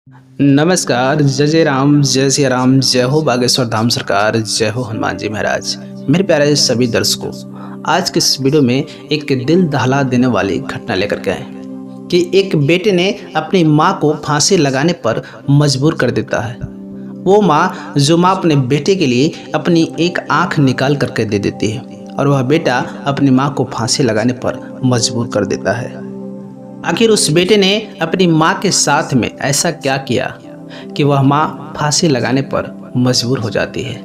नमस्कार, जय जय राम, जय सिया राम, जय हो बागेश्वर धाम सरकार, जय हो हनुमान जी महाराज। मेरे प्यारे सभी दर्शकों, आज के इस वीडियो में एक दिल दहला देने वाली घटना लेकर के आए कि एक बेटे ने अपनी माँ को फांसी लगाने पर मजबूर कर देता है। वो माँ जो माँ अपने बेटे के लिए अपनी एक आँख निकाल करके दे देती है और वह बेटा अपनी माँ को फांसी लगाने पर मजबूर कर देता है। आखिर उस बेटे ने अपनी माँ के साथ में ऐसा क्या किया कि वह माँ फांसी लगाने पर मजबूर हो जाती है।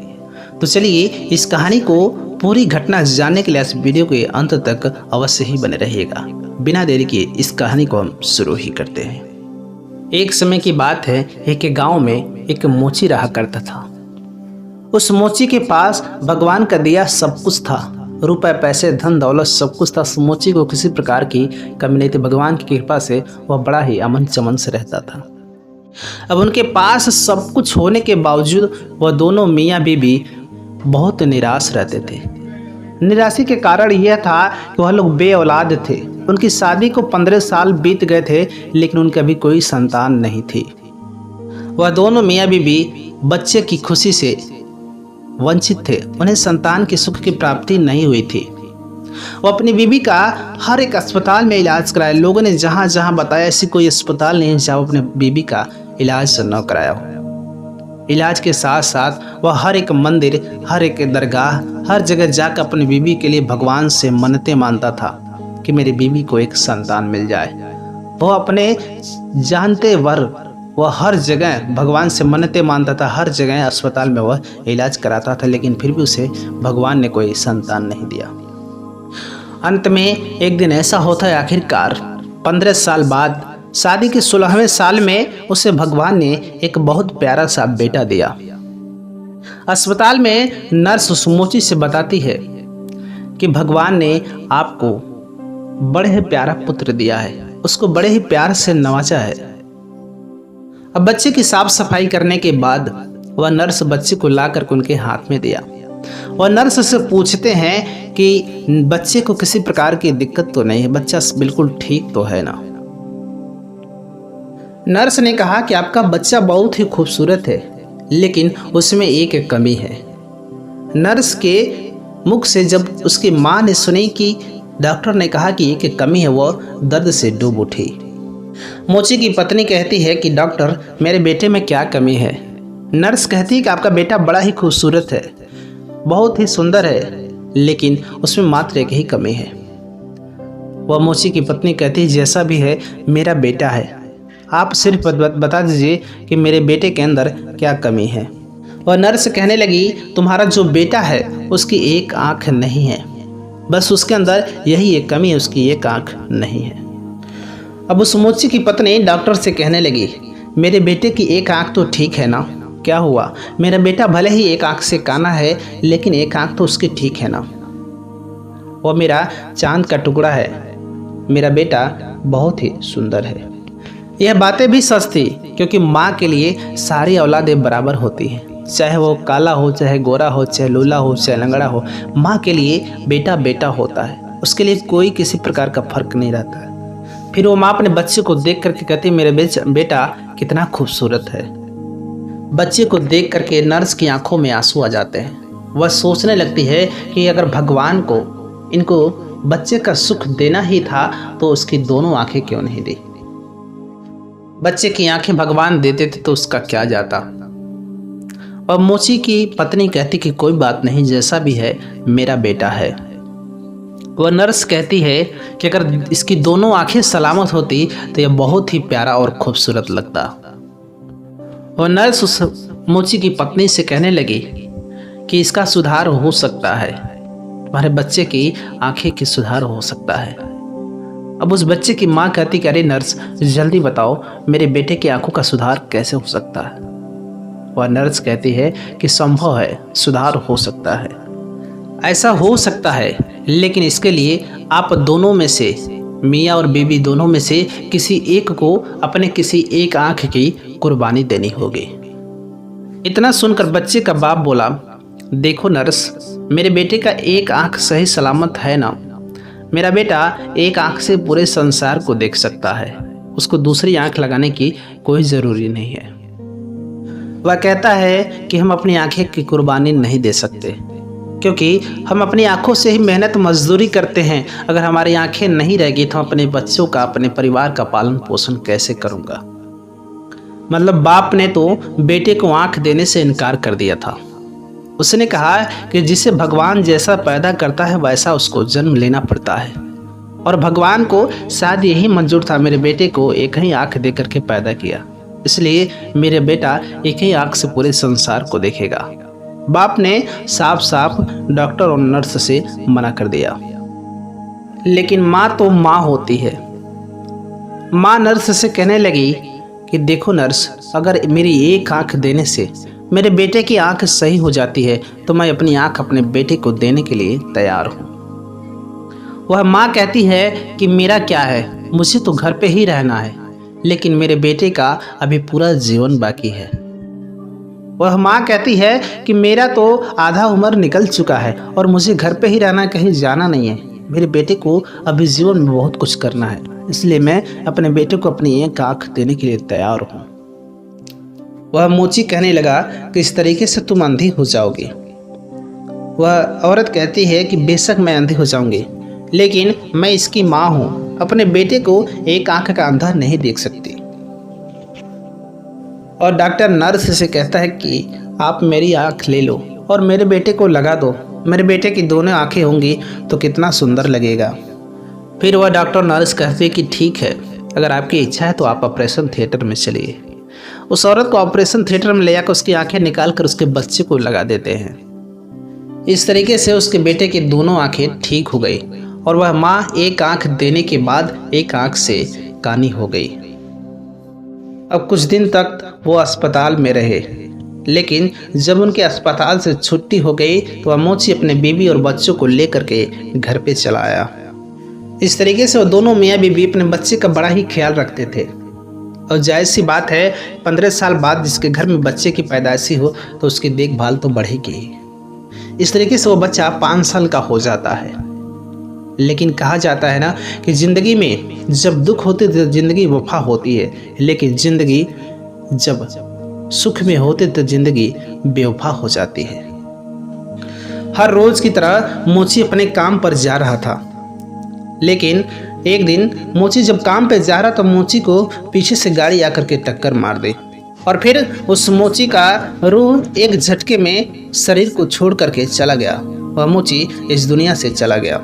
तो चलिए इस कहानी को पूरी घटना जानने के लिए इस वीडियो के अंत तक अवश्य ही बने रहिएगा। बिना देरी किए इस कहानी को हम शुरू ही करते हैं। एक समय की बात है, एक गांव में एक मोची रहा करता था। उस मोची के पास भगवान का दिया सब कुछ था, रुपए पैसे धन दौलत सब कुछ था। मोची को किसी प्रकार की कमी नहीं थी। भगवान की कृपा से वह बड़ा ही अमन चमन से रहता था। अब उनके पास सब कुछ होने के बावजूद वह दोनों मियाँ बीबी बहुत निराश रहते थे। निराशा के कारण यह था कि वह लोग बे औलाद थे। उनकी शादी को 15 साल बीत गए थे, लेकिन उनकी अभी कोई संतान नहीं थी। वह दोनों मियाँ बीबी बच्चे की खुशी से वंचित थे। उन्हें संतान के सुख की प्राप्ति नहीं हुई थी। वो अपनी बीबी का हर एक अस्पताल में इलाज कराया। लोगों ने जहाँ जहाँ बताया, ऐसी कोई अस्पताल नहीं जहाँ वो अपने बीबी का इलाज न कराया हो। इलाज के साथ साथ वह हर एक मंदिर, हर एक दरगाह, हर जगह जाकर अपनी बीबी के लिए भगवान से मन्नतें मानता था कि मेरी बीबी को एक संतान मिल जाए। वह अपने जानते वर वह हर जगह भगवान से मन्नतें मानता था, हर जगह अस्पताल में वह इलाज कराता था, लेकिन फिर भी उसे भगवान ने कोई संतान नहीं दिया। अंत में एक दिन ऐसा होता है, आखिरकार 15 साल बाद शादी के 16वें साल में उसे भगवान ने एक बहुत प्यारा सा बेटा दिया। अस्पताल में नर्स उस मोची से बताती है कि भगवान ने आपको बड़े ही प्यारा पुत्र दिया है, उसको बड़े ही प्यार से नवाजा है। अब बच्चे की साफ सफाई करने के बाद वह नर्स बच्चे को ला कर उनके हाथ में दिया। वह नर्स से पूछते हैं कि बच्चे को किसी प्रकार की दिक्कत तो नहीं है, बच्चा बिल्कुल ठीक तो है ना। नर्स ने कहा कि आपका बच्चा बहुत ही खूबसूरत है, लेकिन उसमें एक कमी है। नर्स के मुख से जब उसकी माँ ने सुनी कि डॉक्टर ने कहा कि एक कमी है, वह दर्द से डूब उठी। मोची की पत्नी कहती है कि डॉक्टर, मेरे बेटे में क्या कमी है। नर्स कहती है कि आपका बेटा बड़ा ही खूबसूरत है, बहुत ही सुंदर है, लेकिन उसमें मात्र एक ही कमी है। वह मोची की पत्नी कहती है, जैसा भी है मेरा बेटा है, आप सिर्फ बता दीजिए कि मेरे बेटे के अंदर क्या कमी है। वह नर्स कहने लगी, तुम्हारा जो बेटा है उसकी एक आँख नहीं है, बस उसके अंदर यही एक कमी है, उसकी एक आँख नहीं है। अब उस मोची की पत्नी डॉक्टर से कहने लगी, मेरे बेटे की एक आंख तो ठीक है ना, क्या हुआ? मेरा बेटा भले ही एक आंख से काना है, लेकिन एक आंख तो उसकी ठीक है ना। वो मेरा चांद का टुकड़ा है, मेरा बेटा बहुत ही सुंदर है। यह बातें भी सच थी, क्योंकि माँ के लिए सारी औलादें बराबर होती हैं, चाहे वो काला हो, चाहे गोरा हो, चाहे लूला हो, चाहे लंगड़ा हो। माँ के लिए बेटा बेटा होता है, उसके लिए कोई किसी प्रकार का फर्क नहीं रहता है। फिर वो माँ अपने बच्चे को देख करके कहती है, मेरे बेटा कितना खूबसूरत है। बच्चे को देख करके नर्स की आंखों में आंसू आ जाते हैं। वह सोचने लगती है कि अगर भगवान को इनको बच्चे का सुख देना ही था तो उसकी दोनों आंखें क्यों नहीं दी। बच्चे की आंखें भगवान देते थे तो उसका क्या जाता। और मोची की पत्नी कहती कि कोई बात नहीं, जैसा भी है मेरा बेटा है। वह नर्स कहती है कि अगर इसकी दोनों आंखें सलामत होती तो यह बहुत ही प्यारा और खूबसूरत लगता। वह नर्स उस मोची की पत्नी से कहने लगी कि इसका सुधार हो सकता है, हमारे बच्चे की आंखें की सुधार हो सकता है। अब उस बच्चे की माँ कहती कि अरे नर्स, जल्दी बताओ मेरे बेटे की आंखों का सुधार कैसे हो सकता है। वह नर्स कहती है कि संभव है, सुधार हो सकता है, ऐसा हो सकता है, लेकिन इसके लिए आप दोनों में से, मियाँ और बीबी दोनों में से किसी एक को अपने किसी एक आंख की कुर्बानी देनी होगी। इतना सुनकर बच्चे का बाप बोला, देखो नर्स, मेरे बेटे का एक आंख सही सलामत है ना। मेरा बेटा एक आंख से पूरे संसार को देख सकता है, उसको दूसरी आंख लगाने की कोई ज़रूरी नहीं है। वह कहता है कि हम अपनी आंखें की कुर्बानी नहीं दे सकते, क्योंकि हम अपनी आंखों से ही मेहनत मजदूरी करते हैं। अगर हमारी आंखें नहीं रहेगी तो अपने बच्चों का, अपने परिवार का पालन पोषण कैसे करूँगा। मतलब बाप ने तो बेटे को आंख देने से इनकार कर दिया था। उसने कहा कि जिसे भगवान जैसा पैदा करता है वैसा उसको जन्म लेना पड़ता है, और भगवान को शायद यही मंजूर था, मेरे बेटे को एक ही आंख दे करके पैदा किया, इसलिए मेरे बेटा एक ही आंख से पूरे संसार को देखेगा। बाप ने साफ साफ डॉक्टर और नर्स से मना कर दिया। लेकिन माँ तो माँ होती है। माँ नर्स से कहने लगी कि देखो नर्स, अगर मेरी एक आंख देने से मेरे बेटे की आंख सही हो जाती है तो मैं अपनी आंख अपने बेटे को देने के लिए तैयार हूँ। वह माँ कहती है कि मेरा क्या है, मुझे तो घर पे ही रहना है, लेकिन मेरे बेटे का अभी पूरा जीवन बाकी है। वह माँ कहती है कि मेरा तो आधा उम्र निकल चुका है और मुझे घर पे ही रहना, कहीं जाना नहीं है। मेरे बेटे को अभी जीवन में बहुत कुछ करना है, इसलिए मैं अपने बेटे को अपनी एक आंख देने के लिए तैयार हूँ। वह मोची कहने लगा कि इस तरीके से तुम अंधी हो जाओगी। वह औरत कहती है कि बेशक मैं अंधी हो जाऊंगी, लेकिन मैं इसकी माँ हूँ, अपने बेटे को एक आंख का अंधा नहीं देख सकती। और डॉक्टर नर्स से कहता है कि आप मेरी आंख ले लो और मेरे बेटे को लगा दो, मेरे बेटे की दोनों आंखें होंगी तो कितना सुंदर लगेगा। फिर वह डॉक्टर नर्स कहती है कि ठीक है, अगर आपकी इच्छा है तो आप ऑपरेशन थिएटर में चलिए। उस औरत को ऑपरेशन थिएटर में ले जाकर उसकी आंखें निकाल कर उसके बच्चे को लगा देते हैं। इस तरीके से उसके बेटे की दोनों आंखें ठीक हो गई और वह माँ एक आंख देने के बाद एक आंख से कानी हो गई। अब कुछ दिन तक वो अस्पताल में रहे, लेकिन जब उनके अस्पताल से छुट्टी हो गई तो वह मोची अपने बीवी और बच्चों को लेकर के घर पे चला आया। इस तरीके से वो दोनों मियाँ बीवी अपने बच्चे का बड़ा ही ख्याल रखते थे। और जायज़ सी बात है, 15 साल बाद जिसके घर में बच्चे की पैदाइशी हो तो उसकी देखभाल तो बढ़ेगी। इस तरीके से वो बच्चा 5 साल का हो जाता है। लेकिन कहा जाता है ना कि ज़िंदगी में जब दुख होते तो ज़िंदगी वफा होती है, लेकिन ज़िंदगी जब सुख में होते तो ज़िंदगी बेवफा हो जाती है। हर रोज़ की तरह मोची अपने काम पर जा रहा था, लेकिन एक दिन मोची जब काम पे जा रहा तो मोची को पीछे से गाड़ी आकर के टक्कर मार दी और फिर उस मोची का रूह एक झटके में शरीर को छोड़ करके चला गया। वह मोची इस दुनिया से चला गया।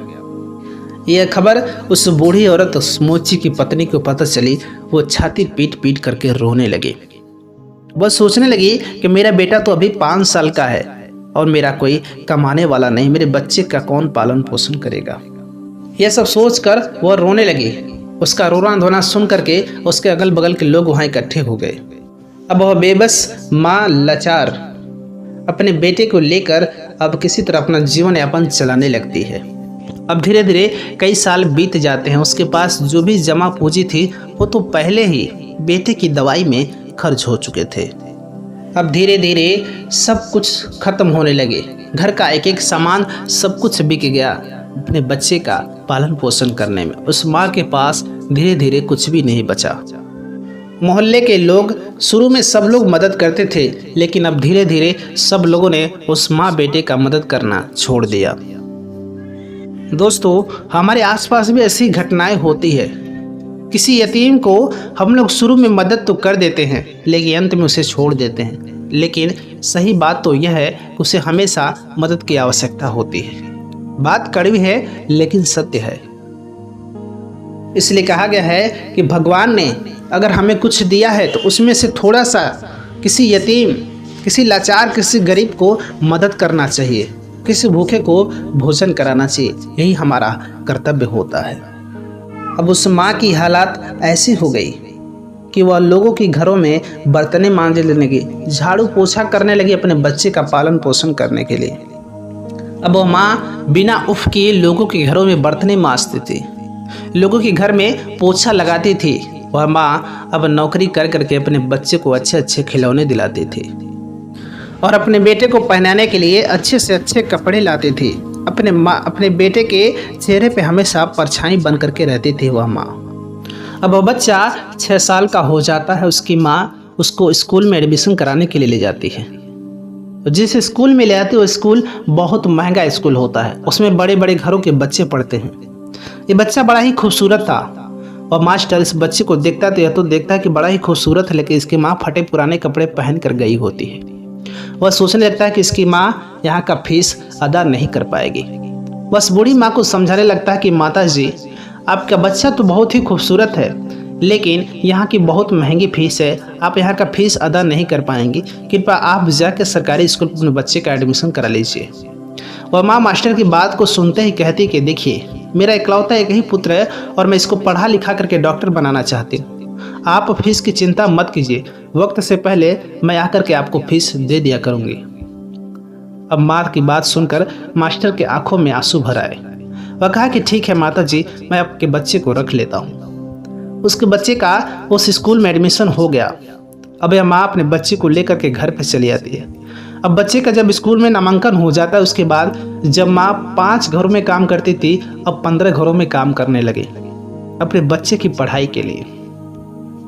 यह खबर उस बूढ़ी औरत उस मोची की पत्नी को पता चली। वो छाती पीट पीट करके रोने लगी। वह सोचने लगी कि मेरा बेटा तो अभी 5 साल का है और मेरा कोई कमाने वाला नहीं, मेरे बच्चे का कौन पालन पोषण करेगा। यह सब सोचकर वह रोने लगी। उसका रोना धोना सुन करके उसके अगल बगल के लोग वहाँ इकट्ठे हो गए। अब वह बेबस माँ लाचार अपने बेटे को लेकर अब किसी तरह अपना जीवन यापन चलाने लगती है। अब धीरे धीरे कई साल बीत जाते हैं। उसके पास जो भी जमा पूंजी थी वो तो पहले ही बेटे की दवाई में खर्च हो चुके थे। अब धीरे धीरे सब कुछ खत्म होने लगे। घर का एक एक सामान सब कुछ बिक गया अपने बच्चे का पालन पोषण करने में। उस माँ के पास धीरे धीरे कुछ भी नहीं बचा। मोहल्ले के लोग शुरू में सब लोग मदद करते थे, लेकिन अब धीरे धीरे सब लोगों ने उस माँ बेटे का मदद करना छोड़ दिया। दोस्तों, हमारे आसपास भी ऐसी घटनाएं होती है। किसी यतीम को हम लोग शुरू में मदद तो कर देते हैं, लेकिन अंत में उसे छोड़ देते हैं। लेकिन सही बात तो यह है कि उसे हमेशा मदद की आवश्यकता होती है। बात कड़वी है लेकिन सत्य है। इसलिए कहा गया है कि भगवान ने अगर हमें कुछ दिया है तो उसमें से थोड़ा सा किसी यतीम, किसी लाचार, किसी गरीब को मदद करना चाहिए, किसी भूखे को भोजन कराना चाहिए। यही हमारा कर्तव्य होता है। अब उस माँ की हालात ऐसी हो गई कि वह लोगों के घरों में बर्तनें मांजने लगी, झाड़ू पोछा करने लगी अपने बच्चे का पालन पोषण करने के लिए। अब वह माँ बिना उफ किए लोगों के घरों में बर्तनें मांजती थी, लोगों के घर में पोछा लगाती थी। वह माँ अब नौकरी कर करके अपने बच्चे को अच्छे अच्छे खिलौने दिलाती थी और अपने बेटे को पहनाने के लिए अच्छे से अच्छे कपड़े लाती थी। अपने बेटे के चेहरे पे हमेशा परछाई बन करके रहती थी वह माँ। अब वह बच्चा 6 साल का हो जाता है। उसकी माँ उसको स्कूल में एडमिशन कराने के लिए ले जाती है। जिस स्कूल में ले आती है वो स्कूल बहुत महंगा स्कूल होता है, उसमें बड़े बड़े घरों के बच्चे पढ़ते हैं। ये बच्चा बड़ा ही खूबसूरत था और मास्टर इस बच्चे को देखता तो यह तो देखता है कि बड़ा ही खूबसूरत है, लेकिन इसकी माँ फटे पुराने कपड़े पहन कर गई होती है। वह सोचने लगता है कि इसकी माँ यहाँ का फीस अदा नहीं कर पाएगी। बस बूढ़ी माँ को समझाने लगता है कि माता जी, आपका बच्चा तो बहुत ही खूबसूरत है, लेकिन यहाँ की बहुत महंगी फीस है, आप यहाँ का फीस अदा नहीं कर पाएंगी, कृपया आप जाकर सरकारी स्कूल में अपने बच्चे का एडमिशन करा लीजिए। वह माँ मास्टर की बात को सुनते ही कहती कि देखिए, मेरा इकलौता एक ही पुत्र है और मैं इसको पढ़ा लिखा करके डॉक्टर बनाना चाहती हूँ। आप फीस की चिंता मत कीजिए, वक्त से पहले मैं आकर के आपको फीस दे दिया करूँगी। अब माँ की बात सुनकर मास्टर के आंखों में आंसू भर आए। वह कहा कि ठीक है माता जी, मैं आपके बच्चे को रख लेता हूँ। उसके बच्चे का उस स्कूल में एडमिशन हो गया। अब यह माँ अपने बच्चे को लेकर के घर पर चली आती है। अब बच्चे का जब स्कूल में नामांकन हो जाता है, उसके बाद जब माँ 5 घरों में काम करती थी, अब 15 घरों में काम करने लगी अपने बच्चे की पढ़ाई के लिए।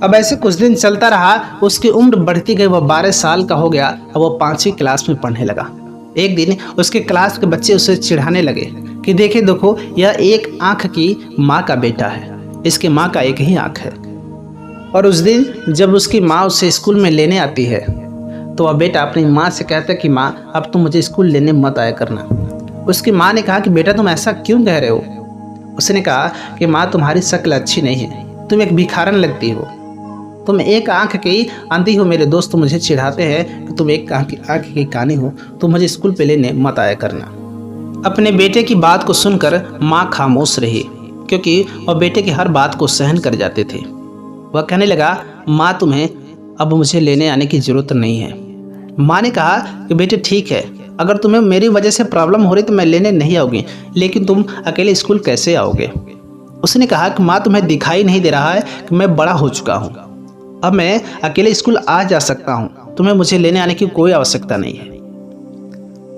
अब ऐसे कुछ दिन चलता रहा, उसकी उम्र बढ़ती गई, वह 12 साल का हो गया। अब वह 5वीं क्लास में पढ़ने लगा। एक दिन उसके क्लास के बच्चे उसे चिढ़ाने लगे कि देखो, यह एक आंख की माँ का बेटा है, इसकी माँ का एक ही आंख है। और उस दिन जब उसकी माँ उसे स्कूल में लेने आती है तो वह बेटा अपनी माँ से कहता है कि माँ, अब तुम मुझे स्कूल लेने मत आया करना। उसकी माँ ने कहा कि बेटा तुम ऐसा क्यों कह रहे हो? उसने कहा कि माँ, तुम्हारी शक्ल अच्छी नहीं है, तुम एक भिखारन लगती हो, तुम एक आंख की अंधी हो। मेरे दोस्त मुझे चिढ़ाते हैं कि तुम एक आंख की कानी हो, तुम मुझे स्कूल पे लेने मत आया करना। अपने बेटे की बात को सुनकर माँ खामोश रही, क्योंकि वह बेटे की हर बात को सहन कर जाते थे। वह कहने लगा, माँ तुम्हें अब मुझे लेने आने की ज़रूरत नहीं है। माँ ने कहा कि बेटे ठीक है, अगर तुम्हें मेरी वजह से प्रॉब्लम हो रही तो मैं लेने नहीं आऊँगी, लेकिन तुम अकेले स्कूल कैसे आओगे? उसने कहा कि माँ, तुम्हें दिखाई नहीं दे रहा है कि मैं बड़ा हो चुका हूँ, अब मैं अकेले स्कूल आ जा सकता हूँ, तुम्हें मुझे लेने आने की कोई आवश्यकता नहीं है।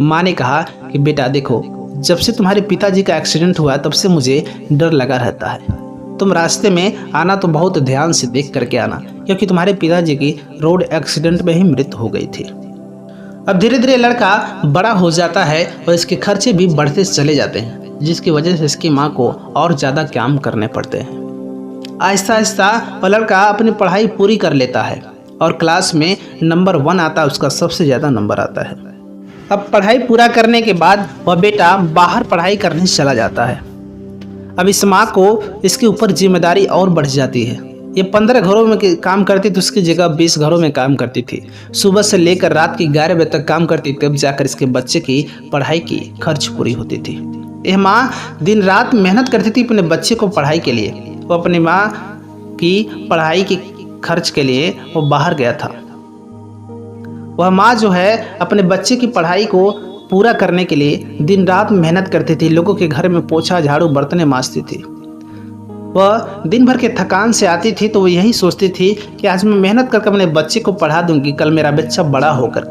माँ ने कहा कि बेटा देखो, जब से तुम्हारे पिताजी का एक्सीडेंट हुआ तब से मुझे डर लगा रहता है। तुम रास्ते में आना तो बहुत ध्यान से देख करके आना, क्योंकि तुम्हारे पिताजी की रोड एक्सीडेंट में ही मृत्यु हो गई थी। अब धीरे धीरे लड़का बड़ा हो जाता है और इसके खर्चे भी बढ़ते चले जाते हैं, जिसकी वजह से इसकी माँ को और ज़्यादा काम करने पड़ते हैं। आहिस्ता आहिस्ता वह लड़का अपनी पढ़ाई पूरी कर लेता है और क्लास में नंबर 1 आता है, उसका सबसे ज़्यादा नंबर आता है। अब पढ़ाई पूरा करने के बाद वह बेटा बाहर पढ़ाई करने चला जाता है। अब इस माँ को इसके ऊपर जिम्मेदारी और बढ़ जाती है। ये 15 घरों में काम करती थी, उसकी जगह 20 घरों में काम करती थी। सुबह से लेकर रात की 11 बजे तक काम करती, तब जाकर इसके बच्चे की पढ़ाई की खर्च पूरी होती थी। यह माँ दिन रात मेहनत करती थी अपने बच्चे को पढ़ाई के लिए। वो अपनी माँ की पढ़ाई की खर्च के लिए वो बाहर गया था। वह माँ जो है अपने बच्चे की पढ़ाई को पूरा करने के लिए दिन रात मेहनत करती थी, लोगों के घर में पोछा झाड़ू बर्तनें मांजती थी। वह दिन भर के थकान से आती थी तो वो यही सोचती थी कि आज मैं मेहनत करके अपने बच्चे को पढ़ा दूंगी, कल मेरा बच्चा बड़ा होकर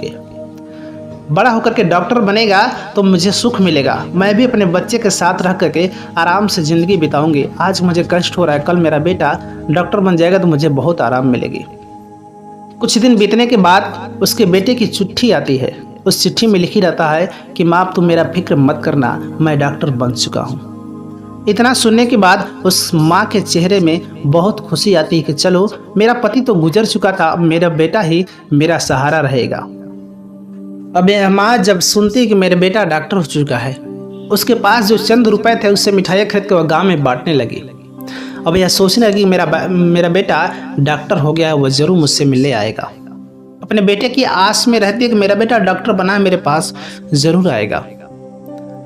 के डॉक्टर बनेगा तो मुझे सुख मिलेगा, मैं भी अपने बच्चे के साथ रह करके आराम से ज़िंदगी बिताऊंगी। आज मुझे कष्ट हो रहा है, कल मेरा बेटा डॉक्टर बन जाएगा तो मुझे बहुत आराम मिलेगी। कुछ दिन बीतने के बाद उसके बेटे की चिट्ठी आती है। उस चिट्ठी में लिखी रहता है कि माँ, तुम मेरा फिक्र मत करना, मैं डॉक्टर बन चुका हूँ। इतना सुनने के बाद उस माँ के चेहरे में बहुत खुशी आती है कि चलो, मेरा पति तो गुजर चुका था, अब मेरा बेटा ही मेरा सहारा रहेगा। अब यह माँ जब सुनती कि मेरा बेटा डॉक्टर हो चुका है, उसके पास जो चंद रुपए थे उससे मिठाइयाँ खरीद कर वह गाँव में बांटने लगी। अब यह सोचने लगी मेरा बेटा डॉक्टर हो गया है, वह ज़रूर मुझसे मिलने आएगा। अपने बेटे की आस में रहती है कि मेरा बेटा डॉक्टर बना है, मेरे पास ज़रूर आएगा।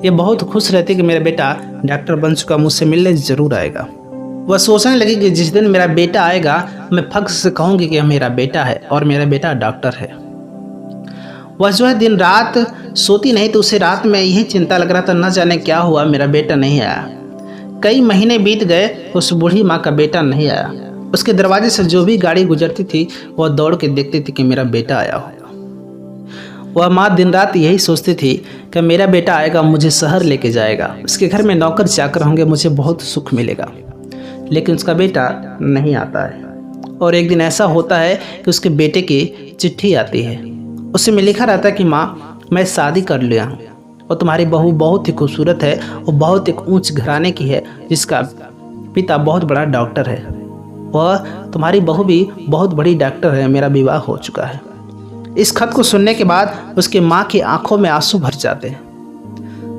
ये बहुत खुश रहती है कि मेरा बेटा डॉक्टर बन चुका, मुझसे मिलने ज़रूर आएगा। वह सोचने लगी कि जिस दिन मेरा बेटा आएगा मैं फख्र से कहूँगी कि यह मेरा बेटा है और मेरा बेटा डॉक्टर है। वह जो है दिन रात सोती नहीं, तो उसे रात में यही चिंता लग रहा था, न जाने क्या हुआ, मेरा बेटा नहीं आया। कई महीने बीत गए, उस बूढ़ी माँ का बेटा नहीं आया। उसके दरवाजे से जो भी गाड़ी गुजरती थी वह दौड़ के देखती थी कि मेरा बेटा आया होगा। वह माँ दिन रात यही सोचती थी कि मेरा बेटा आएगा, मुझे शहर लेके जाएगा, उसके घर में नौकर चाकर होंगे, मुझे बहुत सुख मिलेगा। लेकिन उसका बेटा नहीं आता है। और एक दिन ऐसा होता है कि उसके बेटे की चिट्ठी आती है। उसमें लिखा रहता है कि माँ, मैं शादी कर लिया हूँ और तुम्हारी बहू बहुत ही खूबसूरत है और बहुत एक ऊंच घराने की है, जिसका पिता बहुत बड़ा डॉक्टर है। वह तुम्हारी बहू भी बहुत बड़ी डॉक्टर है, मेरा विवाह हो चुका है। इस खत को सुनने के बाद उसकी माँ की आंखों में आंसू भर जाते हैं।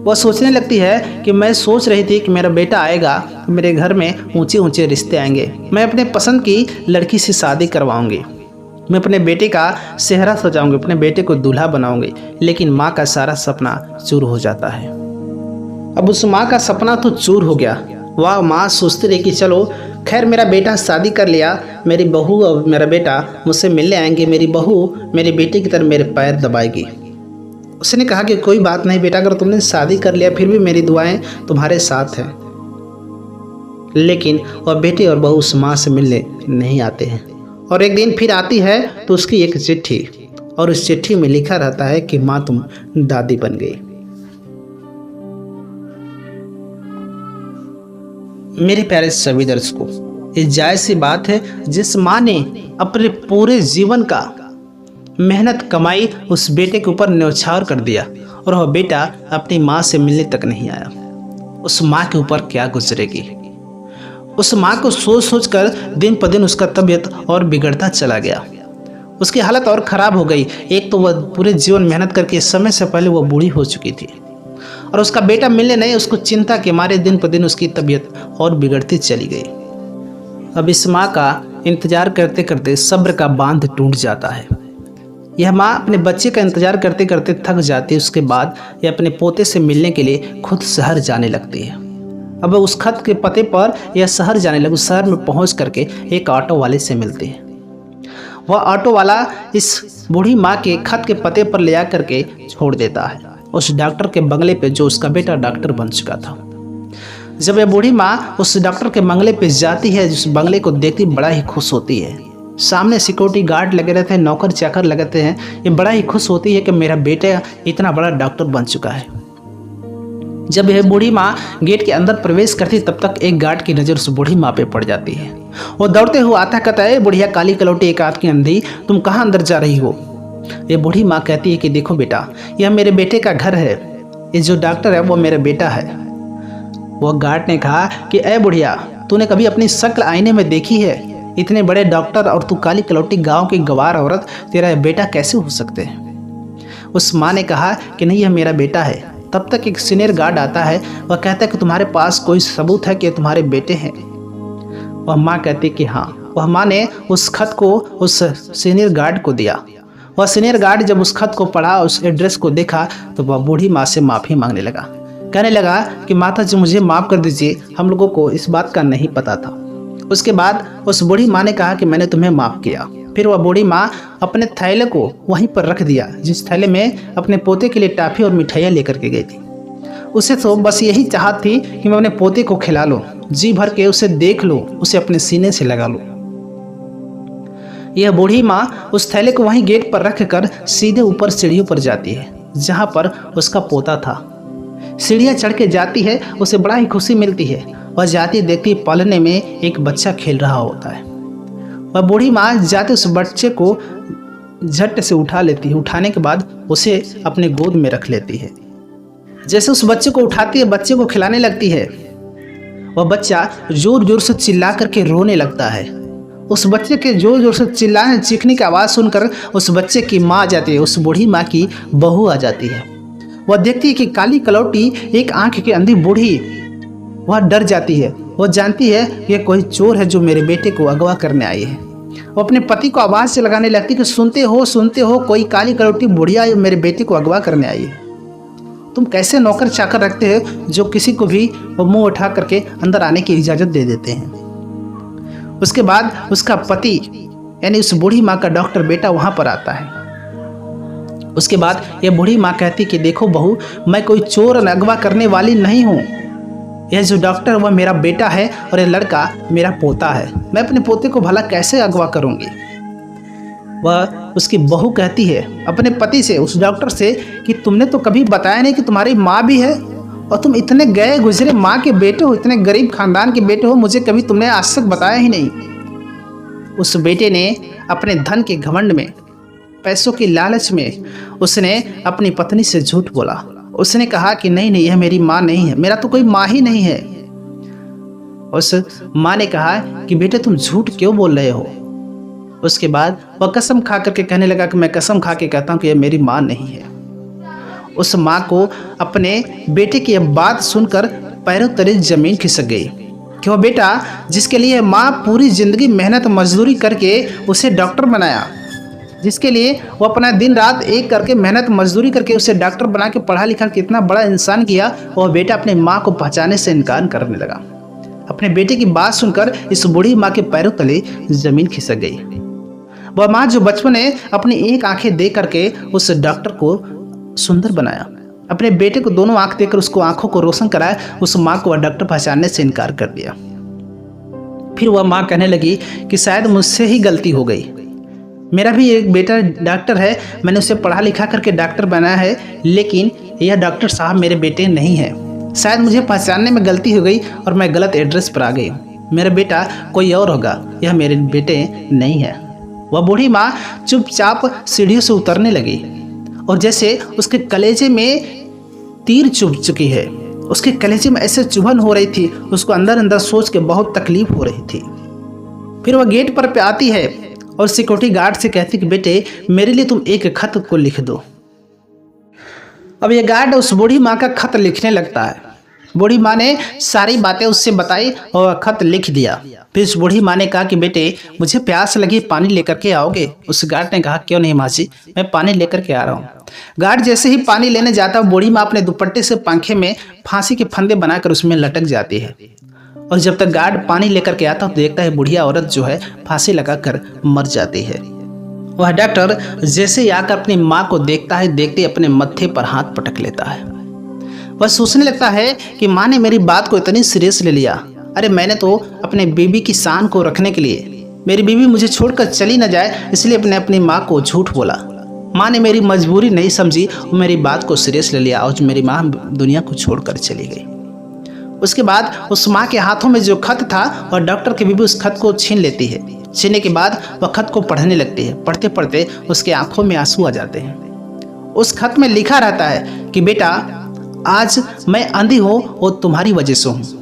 वह सोचने लगती है कि मैं सोच रही थी कि मेरा बेटा आएगा, मेरे घर में ऊंचे ऊंचे रिश्ते आएंगे, मैं अपने पसंद की लड़की से शादी करवाऊंगी, मैं अपने बेटे का सेहरा सजाऊंगी, अपने बेटे को दूल्हा बनाऊंगी। लेकिन माँ का सारा सपना चूर हो जाता है। अब उस माँ का सपना तो चूर हो गया। वह माँ सोचती रही कि चलो खैर, मेरा बेटा शादी कर लिया, मेरी बहू और मेरा बेटा मुझसे मिलने आएंगे, मेरी बहू मेरे बेटे की तरह मेरे पैर दबाएगी। उसने कहा कि कोई बात नहीं बेटा, अगर तुमने शादी कर लिया फिर भी मेरी दुआएं तुम्हारे साथ हैं। लेकिन वह बेटे और बहू उस माँ से मिलने नहीं आते हैं। और एक दिन फिर आती है तो उसकी एक चिट्ठी, और उस चिट्ठी में लिखा रहता है कि माँ तुम दादी बन गई। मेरे प्यारे सभी दर्शकों, ये जायज़ सी बात है, जिस माँ ने अपने पूरे जीवन का मेहनत कमाई उस बेटे के ऊपर न्यौछावर कर दिया और वह बेटा अपनी माँ से मिलने तक नहीं आया, उस माँ के ऊपर क्या गुजरेगी। उस माँ को सोच सोच कर दिन पर दिन उसका तबीयत और बिगड़ता चला गया। उसकी हालत और ख़राब हो गई। एक तो वह पूरे जीवन मेहनत करके समय से पहले वह बूढ़ी हो चुकी थी और उसका बेटा मिलने नहीं, उसको चिंता के मारे दिन पर दिन उसकी तबीयत और बिगड़ती चली गई। अब इस माँ का इंतज़ार करते करते सब्र का बांध टूट जाता है। यह माँ अपने बच्चे का इंतज़ार करते करते थक जाती है। उसके बाद यह अपने पोते से मिलने के लिए खुद शहर जाने लगती है। अब उस खत के पते पर यह शहर जाने लगी। शहर में पहुंच करके एक ऑटो वाले से मिलती है। वह ऑटो वाला इस बूढ़ी माँ के खत के पते पर ले जा करके छोड़ देता है उस डॉक्टर के बंगले पे, जो उसका बेटा डॉक्टर बन चुका था। जब यह बूढ़ी माँ उस डॉक्टर के बंगले पे जाती है, उस बंगले को देखती बड़ा ही खुश होती है। सामने सिक्योरिटी गार्ड लगे रहते हैं, नौकर चाकर लगते हैं। ये बड़ा ही खुश होती है कि मेरा बेटा इतना बड़ा डॉक्टर बन चुका है। जब यह बूढ़ी माँ गेट के अंदर प्रवेश करती तब तक एक गार्ड की नज़र उस बूढ़ी माँ पे पड़ जाती है। वो दौड़ते हुए आता कहता है, बुढ़िया काली कलौटी एक आंख की अंधी, तुम कहाँ अंदर जा रही हो। ये बूढ़ी माँ कहती है कि देखो बेटा, यह मेरे बेटे का घर है, ये जो डॉक्टर है वो मेरा बेटा है। वो गार्ड ने कहा कि ए बुढ़िया, तूने कभी अपनी शक्ल आईने में देखी है? इतने बड़े डॉक्टर और तू काली कलौटी गांव की गवार औरत, तेरा बेटा कैसे हो सकते हैं। उस माँ ने कहा कि नहीं, यह मेरा बेटा है। तब तक एक सीनियर गार्ड आता है। वह कहता है कि तुम्हारे पास कोई सबूत है कि तुम्हारे बेटे हैं? वह माँ कहती कि हाँ। वह माँ ने उस खत को उस सीनियर गार्ड को दिया। वह सीनियर गार्ड जब उस खत को पढ़ा, उस एड्रेस को देखा, तो वह बूढ़ी माँ से माफ़ी मांगने लगा। कहने लगा कि माता जी मुझे माफ़ कर दीजिए, हम लोगों को इस बात का नहीं पता था। उसके बाद उस बूढ़ी माँ ने कहा कि मैंने तुम्हें माफ़ किया। फिर वह बूढ़ी माँ अपने थैले को वहीं पर रख दिया, जिस थैले में अपने पोते के लिए टॉफ़ी और मिठाइयाँ लेकर के गई थी। उसे तो बस यही चाहत थी कि मैं अपने पोते को खिला लूँ, जी भर के उसे देख लूँ, उसे अपने सीने से लगा लूँ। यह बूढ़ी माँ उस थैले को वहीं गेट पर रख कर सीधे ऊपर सीढ़ियों पर जाती है, जहाँ पर उसका पोता था। सीढ़ियाँ चढ़ के जाती है, उसे बड़ा ही खुशी मिलती है। वह जाती देखती पलने में एक बच्चा खेल रहा होता है। वह बूढ़ी माँ जाते उस बच्चे को झट से उठा लेती है। उठाने के बाद उसे अपने गोद में रख लेती है। जैसे उस बच्चे को उठाती है, बच्चे को खिलाने लगती है, वह बच्चा जोर जोर से चिल्ला करके रोने लगता है। उस बच्चे के जोर जोर से चिल्लाने चीखने की आवाज़ सुनकर उस बच्चे की माँ आ जाती है, उस बूढ़ी माँ की बहू आ जाती है। वह देखती है कि काली कलौटी एक आंख की अंधी बूढ़ी, वह डर जाती है। वह जानती है कि यह कोई चोर है जो मेरे बेटे को अगवा करने आई है। वो अपने पति को आवाज़ से लगाने लगती कि सुनते हो, कोई काली कलौटी बुढ़िया मेरे बेटे को अगवा करने आई है। तुम कैसे नौकर चाकर रखते हो जो किसी को भी वो मुंह उठा करके अंदर आने की इजाज़त दे देते हैं। उसके बाद उसका पति यानी उस बूढ़ी माँ का डॉक्टर बेटा वहाँ पर आता है। उसके बाद यह बूढ़ी माँ कहती कि देखो बहू, मैं कोई चोर और अगवा करने वाली नहीं हूँ। यह जो डॉक्टर वह मेरा बेटा है और यह लड़का मेरा पोता है। मैं अपने पोते को भला कैसे अगवा करूँगी। वह उसकी बहू कहती है अपने पति से, उस डॉक्टर से, कि तुमने तो कभी बताया नहीं कि तुम्हारी माँ भी है और तुम इतने गए गुजरे माँ के बेटे हो, इतने गरीब खानदान के बेटे हो, मुझे कभी तुमने आज तक बताया ही नहीं। उस बेटे ने अपने धन के घमंड में, पैसों की लालच में उसने अपनी पत्नी से झूठ बोला। उसने कहा कि नहीं नहीं, यह मेरी माँ नहीं है, मेरा तो कोई माँ ही नहीं है। उस माँ ने कहा कि बेटे तुम झूठ क्यों बोल रहे हो। उसके बाद वह कसम खा करके कहने लगा कि मैं कसम खा के कहता हूँ कि यह मेरी माँ नहीं है। उस माँ को अपने बेटे की यह बात सुनकर पैरों तले जमीन खिसक गई कि वह बेटा जिसके लिए माँ पूरी जिंदगी मेहनत मजदूरी करके उसे डॉक्टर बनाया, जिसके लिए वो अपना दिन रात एक करके मेहनत मजदूरी करके उसे डॉक्टर बना के पढ़ा लिखा के इतना बड़ा इंसान किया, वह बेटा अपने माँ को पहचानने से इनकार करने लगा। अपने बेटे की बात सुनकर इस बूढ़ी माँ के पैरों तले जमीन खिसक गई। वह माँ जो बचपन में अपनी एक आंखें दे करके उस डॉक्टर को सुंदर बनाया, अपने बेटे को दोनों आंख देकर उसको आंखों को रोशन कराया, उस माँ को वह डॉक्टर पहचानने से इनकार कर दिया। फिर वह माँ कहने लगी कि शायद मुझसे ही गलती हो गई, मेरा भी एक बेटा डॉक्टर है, मैंने उसे पढ़ा लिखा करके डॉक्टर बनाया है, लेकिन यह डॉक्टर साहब मेरे बेटे नहीं है। शायद मुझे पहचानने में गलती हो गई और मैं गलत एड्रेस पर आ गई। मेरा बेटा कोई और होगा, यह मेरे बेटे नहीं है। वह बूढ़ी माँ चुपचाप सीढ़ियों से उतरने लगी और जैसे उसके कलेजे में तीर चुभ चुकी है, उसके कलेजे में ऐसे चुभन हो रही थी, उसको अंदर अंदर सोच के बहुत तकलीफ हो रही थी। फिर वह गेट पर पे आती है और सिक्योरिटी गार्ड से कहती कि बेटे मेरे लिए तुम एक खत को लिख दो। अब यह गार्ड उस बूढ़ी माँ का खत लिखने लगता है। बूढ़ी माँ ने सारी बातें उससे बताई और खत लिख दिया। फिर उस बूढ़ी माँ ने कहा कि बेटे मुझे प्यास लगी, पानी लेकर के आओगे। उस गार्ड ने कहा क्यों नहीं माँ जी, मैं पानी लेकर के आ रहा हूँ। गार्ड जैसे ही पानी लेने जाता है, बूढ़ी माँ अपने दुपट्टे से पंखे में फांसी के फंदे बनाकर उसमें लटक जाती है। और जब तक गार्ड पानी लेकर के आता तो देखता है बुढ़िया औरत जो है फांसी लगाकर मर जाती है। वह डॉक्टर जैसे ही आकर अपनी माँ को देखता है, देखते अपने मत्थे पर हाथ पटक लेता है। वह सोचने लगता है कि माँ ने मेरी बात को इतनी सीरियस ले लिया। अरे मैंने तो अपने बीबी की शान को रखने के लिए, मेरी बीबी मुझे छोड़कर चली न जाए इसलिए अपनी माँ को झूठ बोला। माँ ने मेरी मजबूरी नहीं समझी और मेरी बात को सीरियस ले लिया और मेरी माँ दुनिया को छोड़कर चली गई। उसके बाद उस माँ के हाथों में जो खत था और डॉक्टर की बीबी उस खत को छीन लेती है। छीनने के बाद वह खत को पढ़ने लगती है। पढ़ते पढ़ते उसके आंखों में आंसू आ जाते हैं। उस खत में लिखा रहता है कि बेटा आज मैं अंधी हूँ वो तुम्हारी वजह से हूँ।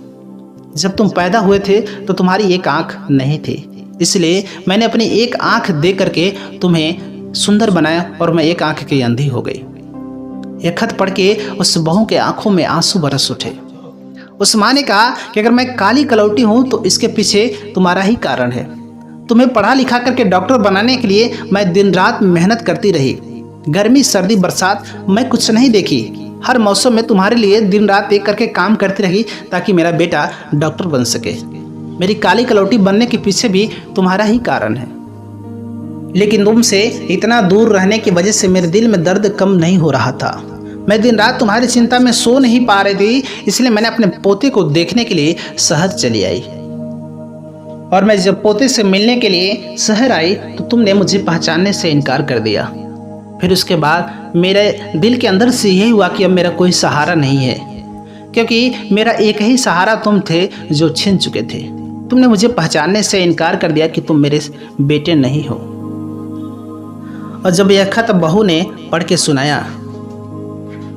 जब तुम पैदा हुए थे तो तुम्हारी एक आंख नहीं थी, इसलिए मैंने अपनी एक आंख दे करके तुम्हें सुंदर बनाया और मैं एक आंख की अंधी हो गई। यह खत पढ़ के उस बहू के आंखों में आंसू बरस उठे। उस माँ ने कहा कि अगर मैं काली कलौटी हूँ तो इसके पीछे तुम्हारा ही कारण है। तुम्हें पढ़ा लिखा करके डॉक्टर बनाने के लिए मैं दिन रात मेहनत करती रही, गर्मी सर्दी बरसात मैं कुछ नहीं देखी, हर मौसम में तुम्हारे लिए दिन रात एक करके काम करती रही ताकि मेरा बेटा डॉक्टर बन सके। मेरी काली कलौटी बनने के पीछे भी तुम्हारा ही कारण है, लेकिन तुमसे इतना दूर रहने की वजह से मेरे दिल में दर्द कम नहीं हो रहा था। मैं दिन रात तुम्हारी चिंता में सो नहीं पा रही थी, इसलिए मैंने अपने पोते को देखने के लिए शहर चली आई। और मैं जब पोते से मिलने के लिए शहर आई तो तुमने मुझे पहचानने से इनकार कर दिया। फिर उसके बाद मेरे दिल के अंदर से यही हुआ कि अब मेरा कोई सहारा नहीं है, क्योंकि मेरा एक ही सहारा तुम थे जो छिन चुके थे। तुमने मुझे पहचानने से इनकार कर दिया कि तुम मेरे बेटे नहीं हो। और जब यह खत बहू ने पढ़ के सुनाया,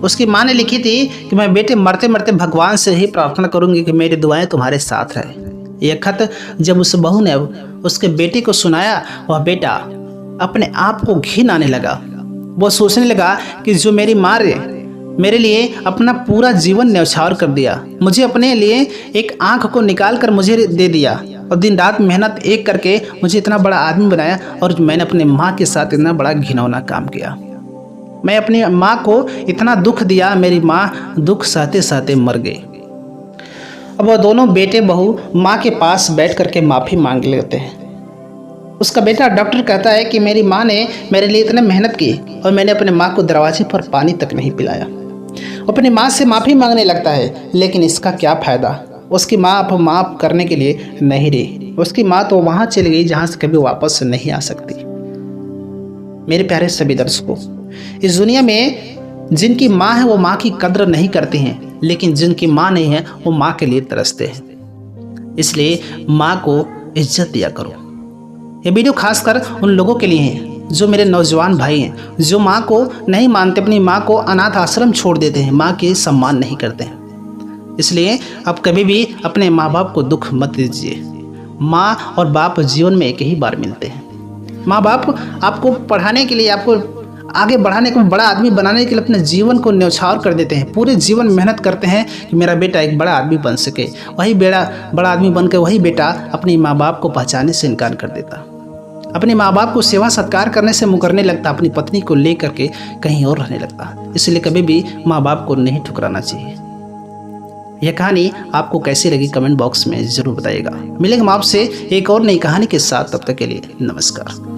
उसकी माँ ने लिखी थी कि मैं बेटे मरते मरते भगवान से ही प्रार्थना करूंगी कि मेरी दुआएं तुम्हारे साथ रहे। यह खत जब उस बहू ने उसके बेटे को सुनाया, वह बेटा अपने आप को घिन आने लगा। वो सोचने लगा कि जो मेरी माँ ने मेरे लिए अपना पूरा जीवन न्यौछावर कर दिया, मुझे अपने लिए एक आँख को निकाल कर मुझे दे दिया और दिन रात मेहनत एक करके मुझे इतना बड़ा आदमी बनाया, और मैंने अपने माँ के साथ इतना बड़ा घिनौना काम किया। मैं अपनी माँ को इतना दुख दिया, मेरी माँ दुख सहते सहते मर गई। अब वह दोनों बेटे बहू माँ के पास बैठ करके माफ़ी मांग लेते हैं। उसका बेटा डॉक्टर कहता है कि मेरी माँ ने मेरे लिए इतने मेहनत की और मैंने अपने माँ को दरवाजे पर पानी तक नहीं पिलाया। अपनी माँ से माफ़ी मांगने लगता है, लेकिन इसका क्या फ़ायदा। उसकी माँ अब माफ़ करने के लिए नहीं रही। उसकी माँ तो वहाँ चली गई जहाँ से कभी वापस नहीं आ सकती। मेरे प्यारे सभी दर्शकों, इस दुनिया में जिनकी माँ है वो माँ की कद्र नहीं करते हैं, लेकिन जिनकी माँ नहीं है वो माँ के लिए तरसते हैं। इसलिए माँ को इज्जत दिया करो। ये वीडियो खासकर उन लोगों के लिए है जो मेरे नौजवान भाई हैं, जो माँ को नहीं मानते, अपनी माँ को अनाथ आश्रम छोड़ देते हैं, माँ के सम्मान नहीं करते हैं। इसलिए आप कभी भी अपने माँ बाप को दुख मत दीजिए। माँ और बाप जीवन में एक ही बार मिलते हैं। माँ बाप आपको पढ़ाने के लिए, आपको आगे बढ़ाने को, बड़ा आदमी बनाने के लिए अपने जीवन को न्यौछावर कर देते हैं। पूरे जीवन मेहनत करते हैं कि मेरा बेटा एक बड़ा आदमी बन सके। वही बड़ा आदमी बनकर वही बेटा अपने माँ बाप को पहचानने से इनकार कर देता, अपने माँ बाप को सेवा सत्कार करने से मुकरने लगता, अपनी पत्नी को लेकर के कहीं और रहने लगता। इसलिए कभी भी माँ बाप को नहीं ठुकराना चाहिए। यह कहानी आपको कैसी लगी कमेंट बॉक्स में ज़रूर बताइएगा। मिलेंगे हम आपसे एक और नई कहानी के साथ, तब तक के लिए नमस्कार।